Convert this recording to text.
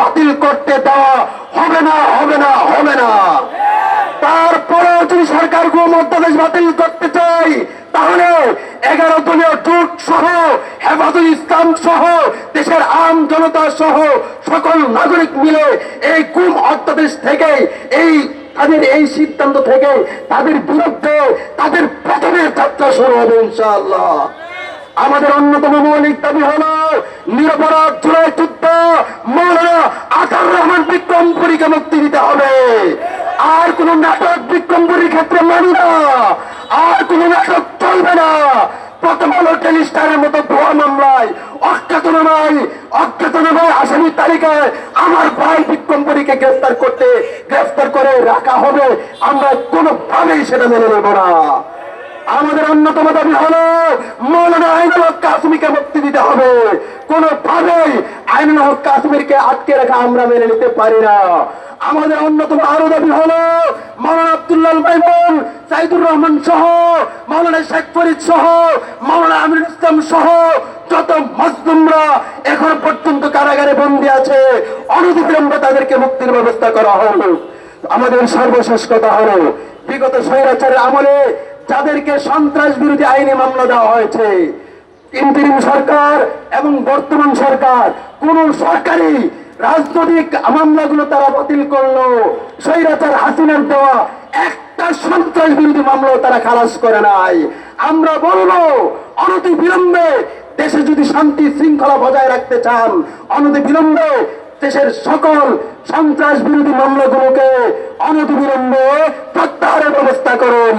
বাতিল করতে দেওয়া হবে না, হবে না, হবে না। তারপরেও যদি সরকার অধ্যাদেশ বাতিল করতে চাই, তাহলে 11 দলীয় জোট সহ, হেফাজতুল ইসলাম সহ, দেশের আম জনতা সহ সকল নাগরিক মিলে এই অধ্যাদেশ থেকে, তাদের এই সিদ্ধান্ত থেকে তাদের বিরুদ্ধে তাদের প্রথমের যাত্রা শুরু হবে ইনশাআল্লাহ। আমাদের অন্যতম মৌলিক দাবি হলো নিরপরাধ জুলাই যুদ্ধ মাওলানা আতাউর রহমান বিক্রমপুরীকে মুক্তি দিতে হবে। আর কোন নাটক বিক্রমপুরীর ক্ষেত্রে মানি না, আর কোন নাটক চলবে না। প্রথম আলো টেলিস্টারের মতো ভুয়া মামলায় অজ্ঞাতনামায় আসামির তালিকায় আমার ভাই বিক্রমপুরীকে গ্রেফতার করে রাখা হবে, আমরা কোনোভাবেই সেটা মেনে নেব না। আমাদের অন্যতম দাবি হলো মাওলানা আইনুল হক কাসেমীকে মুক্তি দিতে হবে। কোনোভাবেই আইনুল হক কাসেমীকে আটকে রাখা আমরা মেনে নিতে পারি না। আমাদের অন্যতম আরো দাবি হলো মাওলানা আব্দুল্লাহ মাইমুন, সাইদুর রহমান সহ, মাওলানা শেখ ফরিদ সহ, মাওলানা আমিরুল ইসলাম সহ যত মাজলুমরা এখন পর্যন্ত কারাগারে বন্দী আছে, অনতিবিলম্বে তাদেরকে মুক্তির ব্যবস্থা করা হলো। আমাদের সর্বশেষ কথা হলো, বিগত স্বৈরাচারের আমলে যাদেরকে সন্ত্রাস বিরোধী আইনে মামলা দেওয়া হয়েছে, ইন্টারিম সরকার এবং বর্তমান সরকার কোন সরকারি রাজনৈতিক মামলাগুলো তারা বাতিল করলো। স্বৈরাচার হাসিনার দেওয়া একটা সন্ত্রাস বিরোধী মামলাও তারা খালাস করে নাই। আমরা বলবো অনতি বিলম্বে দেশে যদি শান্তি শৃঙ্খলা বজায় রাখতে চান, অনতি বিলম্বে দেশের সকল সন্ত্রাস বিরোধী মামলাগুলোকে অনতি বিলম্বে প্রত্যাহারের ব্যবস্থা করুন।